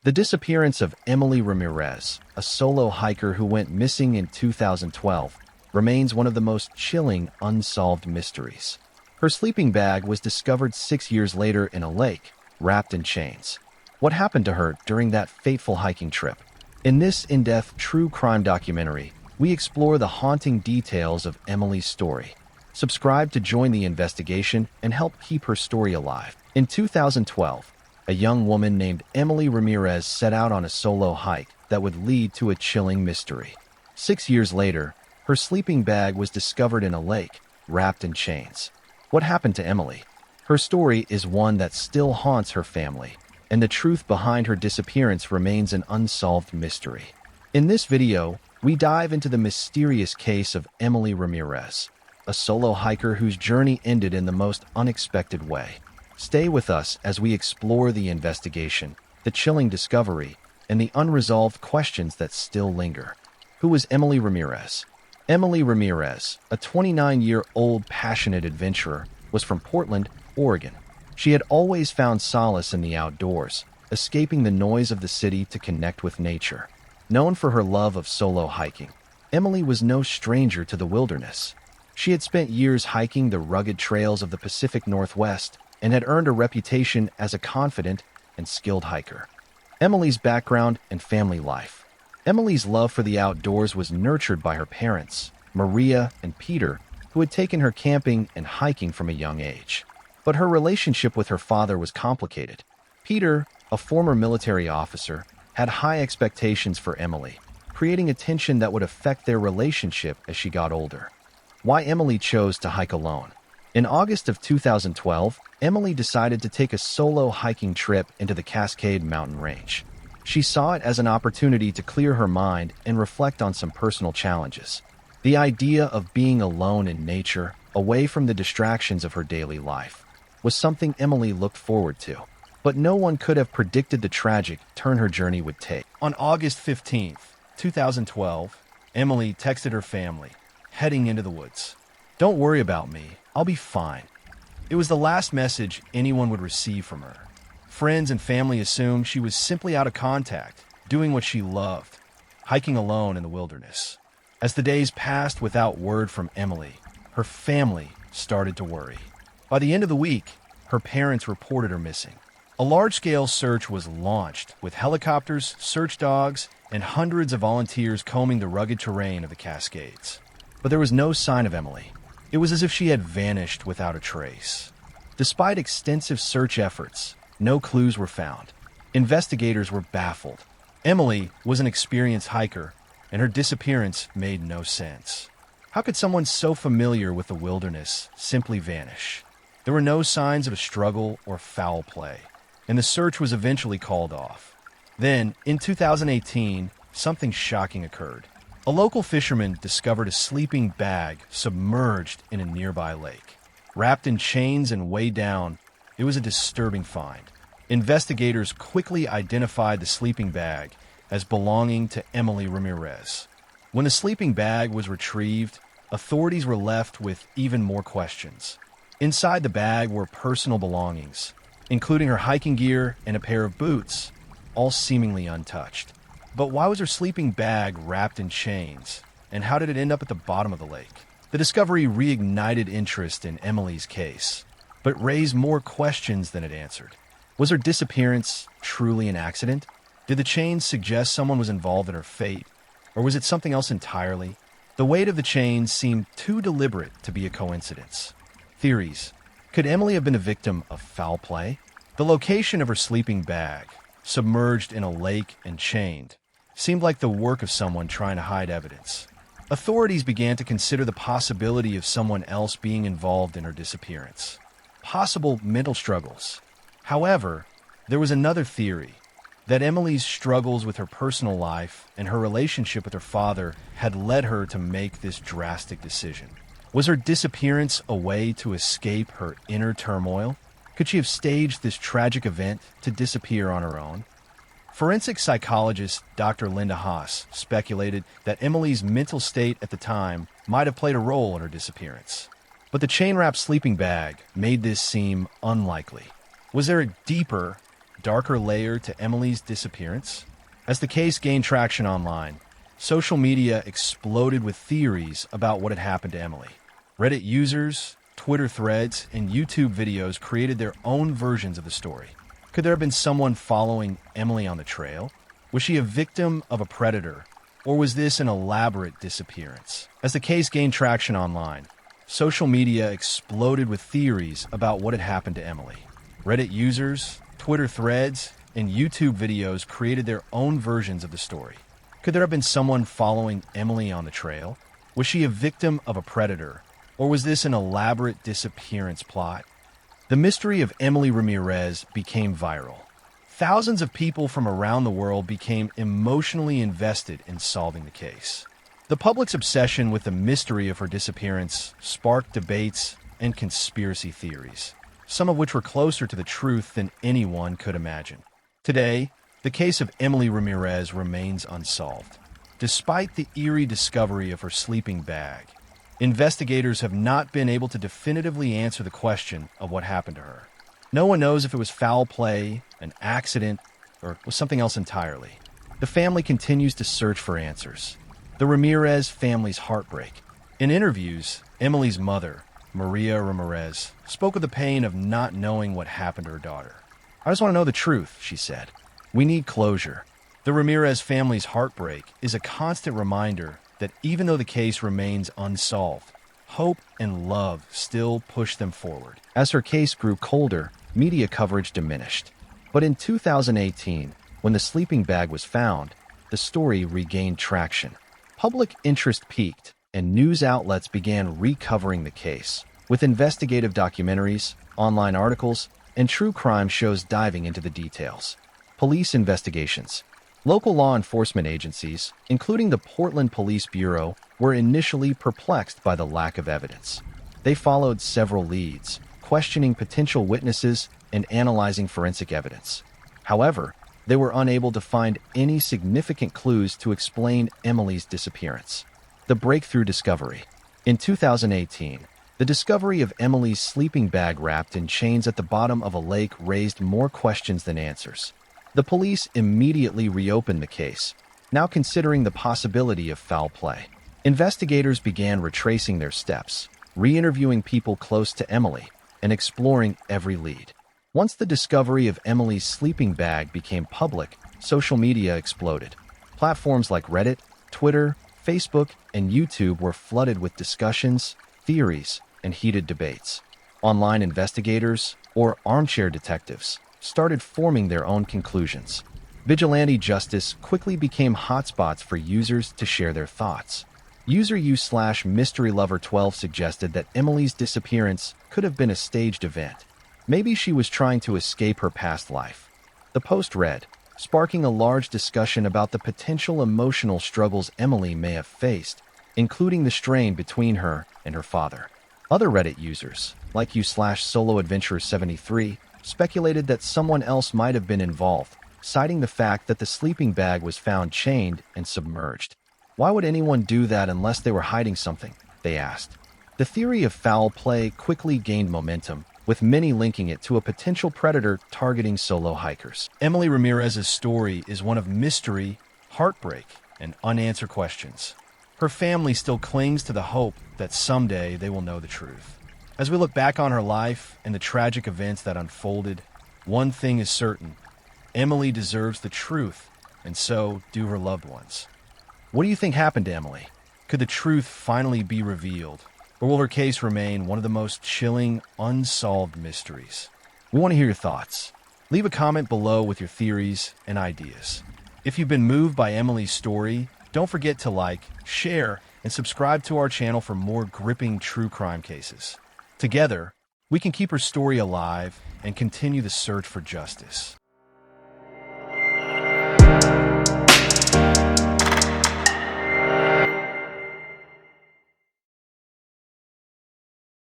The disappearance of Emily Ramirez, a solo hiker who went missing in 2012, remains one of the most chilling unsolved mysteries. Her sleeping bag was discovered 6 years later in a lake, wrapped in chains. What happened to her during that fateful hiking trip? In this in-depth true crime documentary, we explore the haunting details of Emily's story. Subscribe to join the investigation and help keep her story alive. In 2012, a young woman named Emily Ramirez set out on a solo hike that would lead to a chilling mystery. 6 years later, her sleeping bag was discovered in a lake, wrapped in chains. What happened to Emily? Her story is one that still haunts her family, and the truth behind her disappearance remains an unsolved mystery. In this video, we dive into the mysterious case of Emily Ramirez, a solo hiker whose journey ended in the most unexpected way. Stay with us as we explore the investigation, the chilling discovery, and the unresolved questions that still linger. Who was Emily Ramirez? Emily Ramirez, a 29-year-old passionate adventurer, was from Portland, Oregon. She had always found solace in the outdoors, escaping the noise of the city to connect with nature. Known for her love of solo hiking, Emily was no stranger to the wilderness. She had spent years hiking the rugged trails of the Pacific Northwest and had earned a reputation as a confident and skilled hiker. Emily's background and family life. Emily's love for the outdoors was nurtured by her parents, Maria and Peter, who had taken her camping and hiking from a young age. But her relationship with her father was complicated. Peter, a former military officer, had high expectations for Emily, creating a tension that would affect their relationship as she got older. Why Emily chose to hike alone. In August of 2012, Emily decided to take a solo hiking trip into the Cascade Mountain range. She saw it as an opportunity to clear her mind and reflect on some personal challenges. The idea of being alone in nature, away from the distractions of her daily life, was something Emily looked forward to. But no one could have predicted the tragic turn her journey would take. On August 15th, 2012, Emily texted her family, heading into the woods. "Don't worry about me. I'll be fine." It was the last message anyone would receive from her. Friends and family assumed she was simply out of contact, doing what she loved, hiking alone in the wilderness. As the days passed without word from Emily, her family started to worry. By the end of the week, her parents reported her missing. A large-scale search was launched, with helicopters, search dogs, and hundreds of volunteers combing the rugged terrain of the Cascades. But there was no sign of Emily. It was as if she had vanished without a trace. Despite extensive search efforts, no clues were found. Investigators were baffled. Emily was an experienced hiker, and her disappearance made no sense. How could someone so familiar with the wilderness simply vanish? There were no signs of a struggle or foul play, and the search was eventually called off. Then, in 2018, something shocking occurred. A local fisherman discovered a sleeping bag submerged in a nearby lake. Wrapped in chains and weighed down, it was a disturbing find. Investigators quickly identified the sleeping bag as belonging to Emily Ramirez. When the sleeping bag was retrieved, authorities were left with even more questions. Inside the bag were personal belongings, including her hiking gear and a pair of boots, all seemingly untouched. But why was her sleeping bag wrapped in chains, and how did it end up at the bottom of the lake? The discovery reignited interest in Emily's case, but raised more questions than it answered. Was her disappearance truly an accident? Did the chains suggest someone was involved in her fate, or was it something else entirely? The weight of the chains seemed too deliberate to be a coincidence. Theories. Could Emily have been a victim of foul play? The location of her sleeping bag, submerged in a lake and chained, seemed like the work of someone trying to hide evidence. Authorities began to consider the possibility of someone else being involved in her disappearance. Possible mental struggles. However, there was another theory, that Emily's struggles with her personal life and her relationship with her father had led her to make this drastic decision. Was her disappearance a way to escape her inner turmoil? Could she have staged this tragic event to disappear on her own? Forensic psychologist Dr. Linda Haas speculated that Emily's mental state at the time might have played a role in her disappearance. But the chain-wrapped sleeping bag made this seem unlikely. Was there a deeper, darker layer to Emily's disappearance? As the case gained traction online, social media exploded with theories about what had happened to Emily. Reddit users, Twitter threads, and YouTube videos created their own versions of the story. Could there have been someone following Emily on the trail? Was she a victim of a predator, or was this an elaborate disappearance? As the case gained traction online, social media exploded with theories about what had happened to Emily. Reddit users, Twitter threads, and YouTube videos created their own versions of the story. Could there have been someone following Emily on the trail? Was she a victim of a predator, or was this an elaborate disappearance plot? The mystery of Emily Ramirez became viral. Thousands of people from around the world became emotionally invested in solving the case. The public's obsession with the mystery of her disappearance sparked debates and conspiracy theories, some of which were closer to the truth than anyone could imagine. Today, the case of Emily Ramirez remains unsolved. Despite the eerie discovery of her sleeping bag, investigators have not been able to definitively answer the question of what happened to her. No one knows if it was foul play, an accident, or was something else entirely. The family continues to search for answers. The Ramirez family's heartbreak. In interviews, Emily's mother, Maria Ramirez, spoke of the pain of not knowing what happened to her daughter. "I just want to know the truth," she said. "We need closure." The Ramirez family's heartbreak is a constant reminder that even though the case remains unsolved, hope and love still push them forward. As her case grew colder, media coverage diminished. But in 2018, when the sleeping bag was found, the story regained traction. Public interest peaked, and news outlets began recovering the case, with investigative documentaries, online articles, and true crime shows diving into the details. Police investigations. Local law enforcement agencies, including the Portland Police Bureau, were initially perplexed by the lack of evidence. They followed several leads, questioning potential witnesses and analyzing forensic evidence. However, they were unable to find any significant clues to explain Emily's disappearance. The breakthrough discovery. In 2018, the discovery of Emily's sleeping bag wrapped in chains at the bottom of a lake raised more questions than answers. The police immediately reopened the case, now considering the possibility of foul play. Investigators began retracing their steps, re-interviewing people close to Emily, and exploring every lead. Once the discovery of Emily's sleeping bag became public, social media exploded. Platforms like Reddit, Twitter, Facebook, and YouTube were flooded with discussions, theories, and heated debates. Online investigators, or armchair detectives, started forming their own conclusions. Vigilante justice quickly became hotspots for users to share their thoughts. User u/mysterylover12 suggested that Emily's disappearance could have been a staged event. Maybe she was trying to escape her past life. The post read, sparking a large discussion about the potential emotional struggles Emily may have faced, including the strain between her and her father. Other Reddit users, like u/soloadventure73, speculated that someone else might have been involved, citing the fact that the sleeping bag was found chained and submerged. Why would anyone do that unless they were hiding something? They asked. The theory of foul play quickly gained momentum, with many linking it to a potential predator targeting solo hikers. Emily Ramirez's story is one of mystery, heartbreak, and unanswered questions. Her family still clings to the hope that someday they will know the truth. As we look back on her life and the tragic events that unfolded, one thing is certain: Emily deserves the truth, and so do her loved ones. What do you think happened to Emily? Could the truth finally be revealed, or will her case remain one of the most chilling, unsolved mysteries? We want to hear your thoughts. Leave a comment below with your theories and ideas. If you've been moved by Emily's story, don't forget to like, share, and subscribe to our channel for more gripping true crime cases. Together, we can keep her story alive and continue the search for justice.